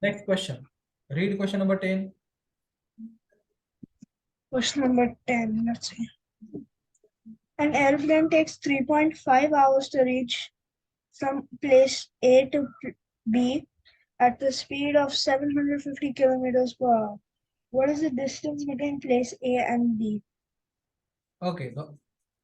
Next question. Read question number 10. Question number 10. Let's see. An airplane takes 3.5 hours to reach from place A to B at the speed of 750 kilometers per hour. What is the distance between place A and B? Okay, so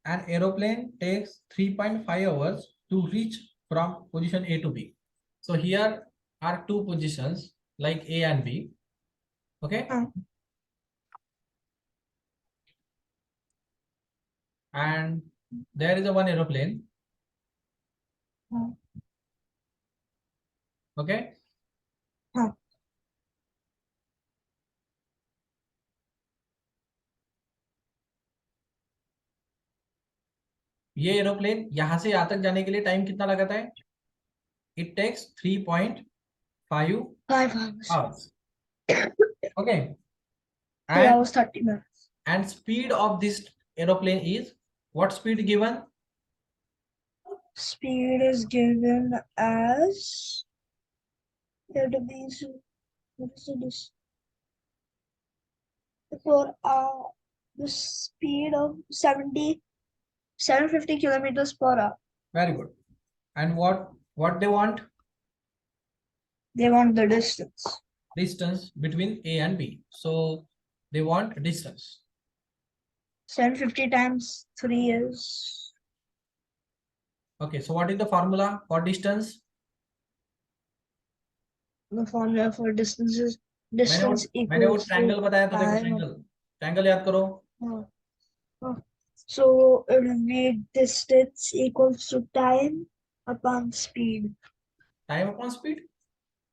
an aeroplane takes 3.5 hours to reach from position A to B. So here are two positions like A and B. Okay. And there is a one aeroplane. Okay. ये aeroplane यहां से यहां तक जाने के लिए time कितना लगाता है? It takes 3.5 hours. Okay. 2 hours 30 minutes. And speed of this aeroplane is what speed given? Speed is given as what is this? For the speed of 750 kilometers per hour. Very good. And what they want? They want the distance. Distance between A and B. So they want distance. 750 times 3 is. Okay, so what is the formula for distance? The formula for distance is distance मैंने वो equals triangle to बताया, तो देखो triangle याद करो. So it will be distance equals to time upon speed. Time upon speed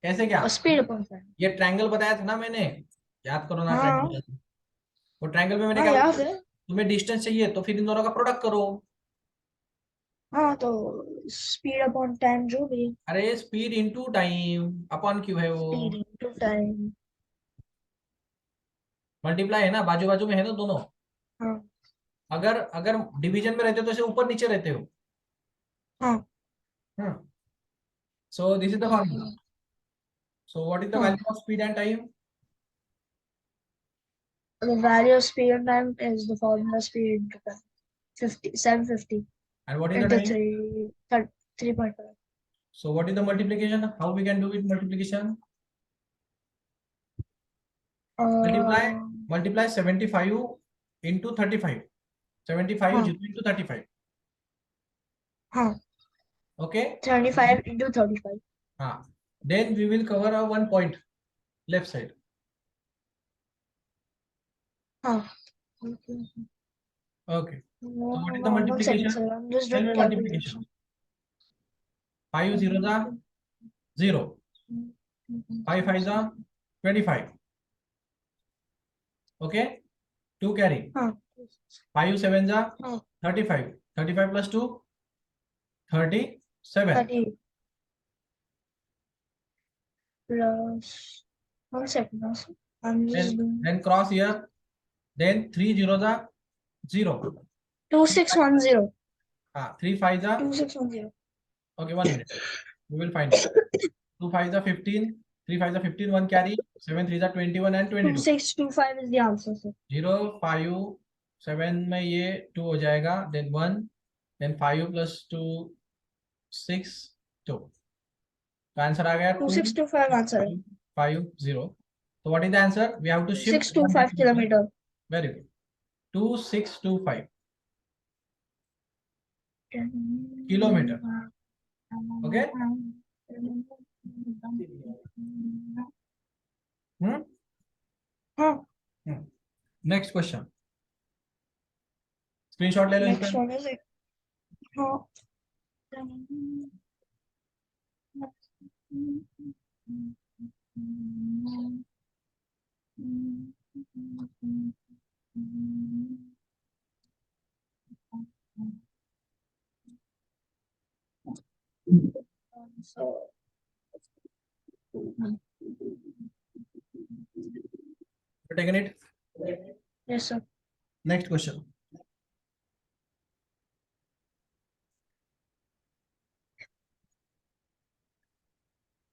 कैसे क्या? Speed upon time. ये ट्रायंगल बताया था ना मैंने, याद करो ना ट्रायंगल. वो ट्रायंगल में मैंने क्या याद बताया? है. तुम्हें डिस्टेंस चाहिए तो फिर इन दोनों का प्रोडक्ट करो. हाँ तो स्पीड अपॉन टाइम जो भी. अरे स्पीड इनटू टाइम, अपॉन क्यों है वो? Speed into time. मल्टीप्लाई है ना, बाजू बाजू में है ना दोनों. हाँ. अगर अगर डिवीजन में रहते हो तो इसे ऊपर नीचे रहते हो. हाँ. So this is the formula. So what is the value of speed and time? The value of speed and time is the formula speed into time. 750 And what is the into time? 3.5. So what is the multiplication? How we can do it multiplication? Multiply 75 into 35. 75 is equal to 35. Okay. 75 into 35. Then we will cover a one point left side. Okay. So what is the multiplication? I'm just Tell doing me the multiplication. 5 zeros are 0. 5 5s are 25. Okay. 2 carry. 5 7s are 35. 35 plus 2, 37. 30 plus 1 second. I'm just doing. Then cross here. Then 3 zeros are 0. 2610. 3 5s are 2610. okay. 1 minute. We will find it. 2 5s are 15. 3 5s are 15. 1 carry. 7 3s are 21 and 22. 2625 is the answer, sir. 0 5 7 में ये 2 हो जाएगा. Then 1. Then 5 plus 2 6 2. तो answer आ गया 2625 answer. 250. So what is the answer? We have to shift 625 kilometer. Very good. 2625 kilometer. Okay. Next question. Screenshot ले लो. Next one is it. So You taken it? yes, sir. Next question.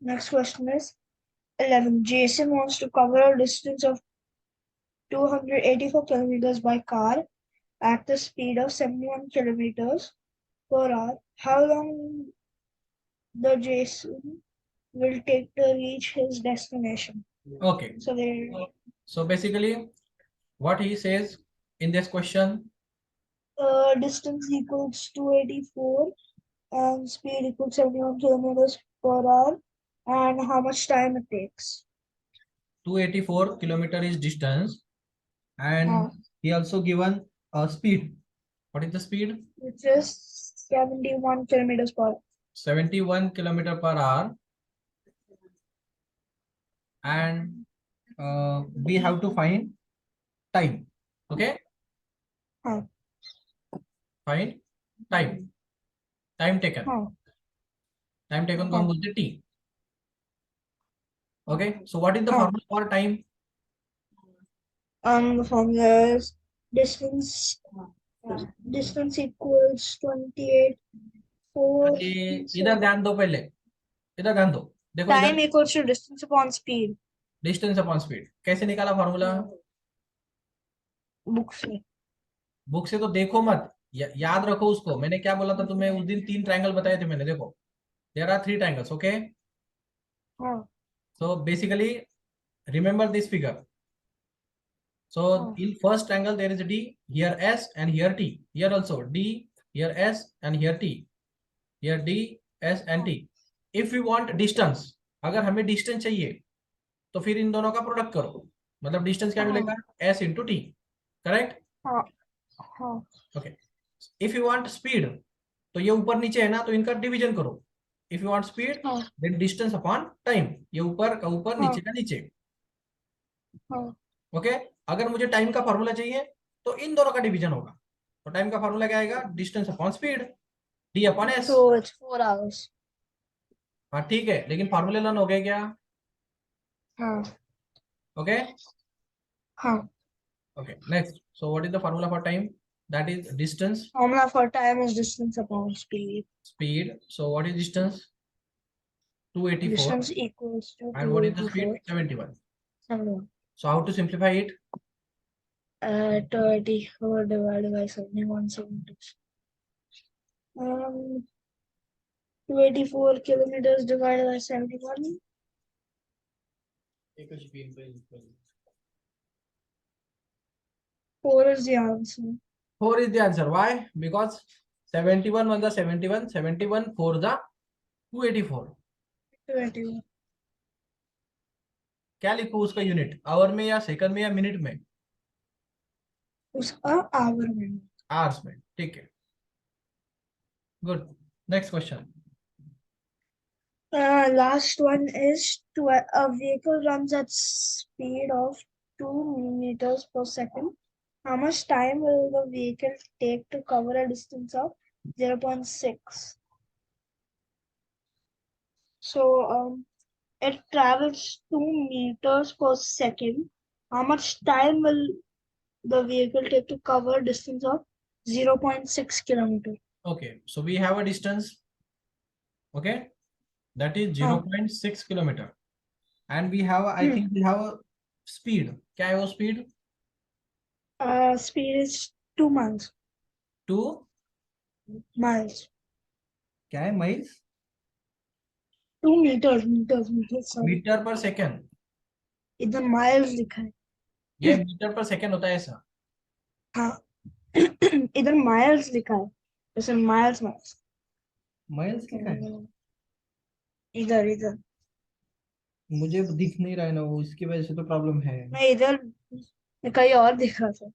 Next question is, 11. Jason wants to cover a distance of 284 kilometers by car at the speed of 71 kilometers per hour. How long the Jason will take to reach his destination? Okay. So basically, what he says in this question, distance equals 284 and speed equals 71 kilometers per hour, and how much time it takes. 284 kilometer is distance, and he also given a speed. What is the speed? Which is 71 kilometers per hour. 71 kilometer per hour, and we have to find time. Okay. Find time. Time taken. Time taken को हम बोलते हैं t. Okay. So what is the formula for time? The formula is distance equals 28 4. इधर ध्यान दो पहले. इधर ध्यान दो. देखो इधर. Time equals to distance upon speed. Distance upon speed. कैसे निकाला फॉर्मूला? बुक से. बुक से तो देखो मत, याद रखो उसको. मैंने क्या बोला था तुम्हें उस दिन? 3 ट्रायंगल बताए थे मैंने. देखो, there are 3 triangles. Okay. So basically remember this figure. So in first triangle there is a D, here S and here T. Here also D, here S and here T. Here D, S and T. If we want distance, अगर हमें distance चाहिए तो फिर इन दोनों का product करो. मतलब distance क्या मिलेगा? S into T. Correct? Okay. If you want speed, तो ये ऊपर नीचे है ना, तो इनका डिवीजन करो. If you want speed, then distance upon time. ये ऊपर का ऊपर, नीचे का नीचे. ओके. अगर मुझे टाइम का फॉर्मूला चाहिए तो इन दोनों का डिवीजन होगा. तो टाइम का फॉर्मूला क्या आएगा? Distance upon speed, D upon S. So it's 4 hours. हाँ ठीक है, लेकिन फॉर्मूले लर्न हो गए क्या? हाँ. ओके. हाँ. Okay. Next. So what is the formula for time? That is distance. Formula for time is distance upon speed. Speed. So what is distance? 284. Distance equals to And what is the speed? 284. 71. 71. So how to simplify it? 24 divided by 71. 284 kilometers divided by 71. 4 is the answer. 4 is the answer. Why? Because 71 1 the 71, 71 4 the 284. 281. क्या लिखूं उसका unit? Our में या second में या minute में? उसका our में. आवर्स में. ठीक है. Good. Next question. Last one is a vehicle runs at speed of 2 meters per second. How much time will the vehicle take to cover a distance of 0.6? So it travels 2 meters per second. How much time will the vehicle take to cover a distance of 0.6 kilometers? Okay, so we have a distance. Okay, that is 0.6 kilometer, and we have I think we have a speed. क्या है वो speed? Speed is 2 miles. 2 miles. क्या है? miles? 2 meters. Sorry. Metre per second. इधर miles लिखा है. ये metre per second होता है ऐसा. हाँ. इधर miles लिखा है. जैसे miles. miles लिखा है. इधर मुझे दिख नहीं रहा है ना वो, इसकी वजह से तो प्रॉब्लम है. मैं इधर कहीं और दिख रहा था.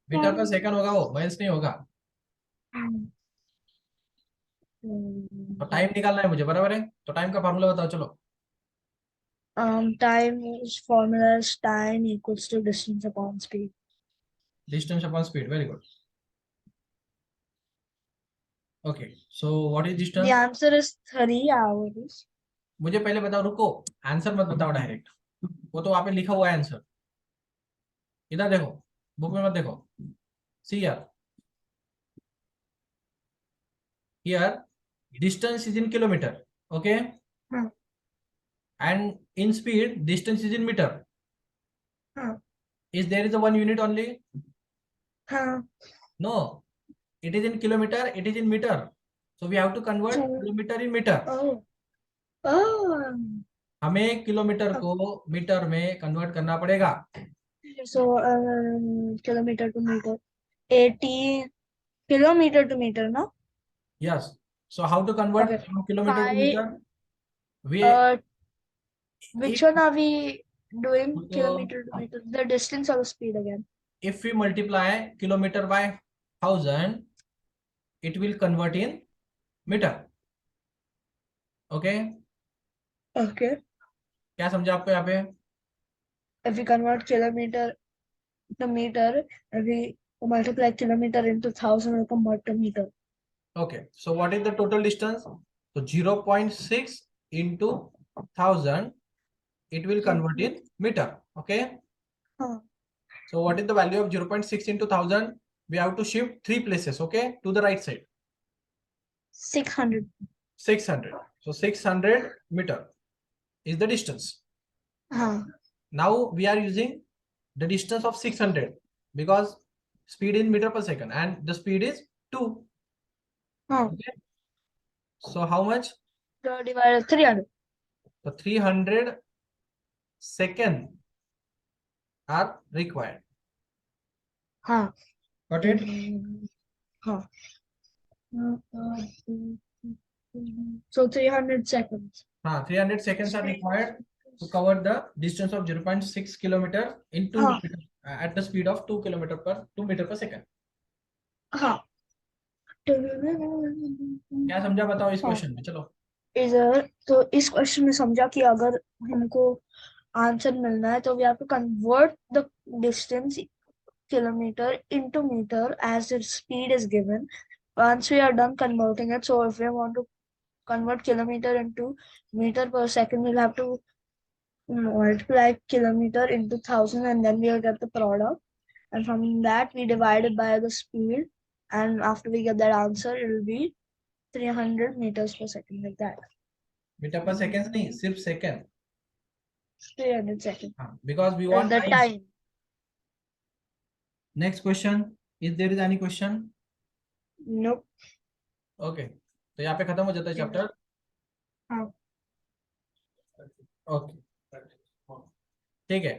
मीटर पर सेकंड होगा वो, माइल्स नहीं होगा. तो टाइम निकालना है मुझे, बराबर है? तो टाइम का फार्मूला बताओ चलो. Time is formula is time equals to distance upon speed. Distance upon speed. Very good. Okay, so what is distance? The answer is 3 hours. मुझे पहले बताओ, रुको, आंसर मत बताओ डायरेक्ट. वो तो वहां पे लिखा हुआ है आंसर. इधर देखो, बुक में मत देखो. सी here distance is in kilometer. Okay, हाँ And in speed, distance is in meter. हाँ Is there is a one unit only? हाँ. No, it is in kilometer, it is in meter. So we have to convert So, kilometer in meter. oh, oh. हमें kilometre को metre में convert करना पड़ेगा. So, kilometer to meter. 80 kilometer to meter, no? Yes. So how to convert Okay. from kilometer to Five. meter? We Which if one are we doing? uh, Kilometer to meter. The distance or the speed again? if we multiply kilometer by 1000, it will convert in meter. Okay. Okay. क्या समझा आपको यहाँ पे? If we convert kilometer to meter, if we multiply kilometer into 1000, we convert to meter. Okay. So what is the total distance? So 0.6 into 1000, it will convert in meter. Okay. Huh. So what is the value of 0.6 into 1000? We have to shift 3 places. Okay, to the right side. 600. 600. So 600 meter is the distance. Huh. Now we are using the distance of 600 because speed in meter per second and the speed is 2. Huh. Okay. So how much? So divided 300. So 300 seconds are required. Huh. Got it? Huh. So 300 seconds. 300 seconds are required to cover the distance of 0.6 kilometer in 2 Huh. meter, at the speed of 2 meter per second. Huh. क्या समझा बताओ इस question में? चलो. इधर तो इस question में समझा कि अगर हमको आंसर मिलना है तो we have to convert the distance kilometer into meter as its speed is given. Once we are done converting it, so if we want to convert kilometer into meter per second, we'll have to multiply kilometer into 1000 and then we'll get the product. And from that, we divide it by the speed. And after we get that answer, it will be 300 meters per second, like that. Meter per second नहीं, सिर्फ second. 300 seconds. Because we And want the time. time. Next question. Is there is any question? Nope. Okay. तो यहाँ पे खत्म हो जाता है chapter. हाँ. ओके, ठीक है.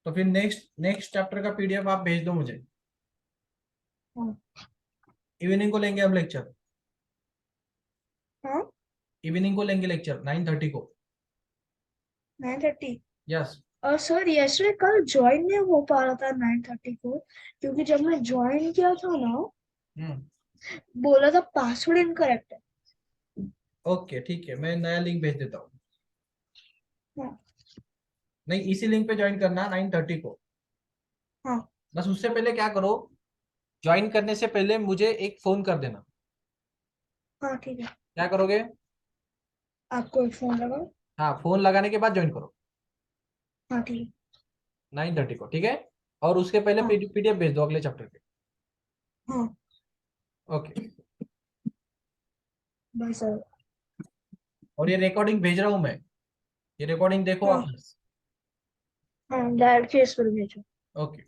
तो फिर नेक्स्ट चैप्टर का पीडीएफ आप भेज दो मुझे. हाँ. इवनिंग को लेंगे हम लेक्चर. हाँ. इवनिंग को लेंगे लेक्चर 9:30 को. 9:30. यस. और सर यस्टरडे कल ज्वाइन नहीं हो पा रहा था 9:30 को क्योंकि जब मैं ज्वाइन किया था ना बोला था पासवर्ड इनकरेक्ट है. ओके, ठीक है, मैं नया लिंक भेज देता हूँ. हाँ. नहीं, इसी लिंक पे ज्वाइन करना 9:30 को. हाँ. बस उससे पहले क्या करो, ज्वाइन करने से पहले मुझे एक फोन कर देना. हाँ ठीक है. क्या करोगे? आपको एक फोन लगाओ. हाँ, फोन लगाने के बाद ज्वाइन करो. हाँ ठीक है. 9:30 को, ठीक है. और उसके पहले हाँ. पीडीएफ भेज दो अगले चैप्टर के. हाँ. ओके. Bye sir. और ये रिकॉर्डिंग भेज रहा हूँ मैं. ये रिकॉर्डिंग देखो हाँ. आप. हाँ डायरेक्ट फेस पर भेजो. ओके.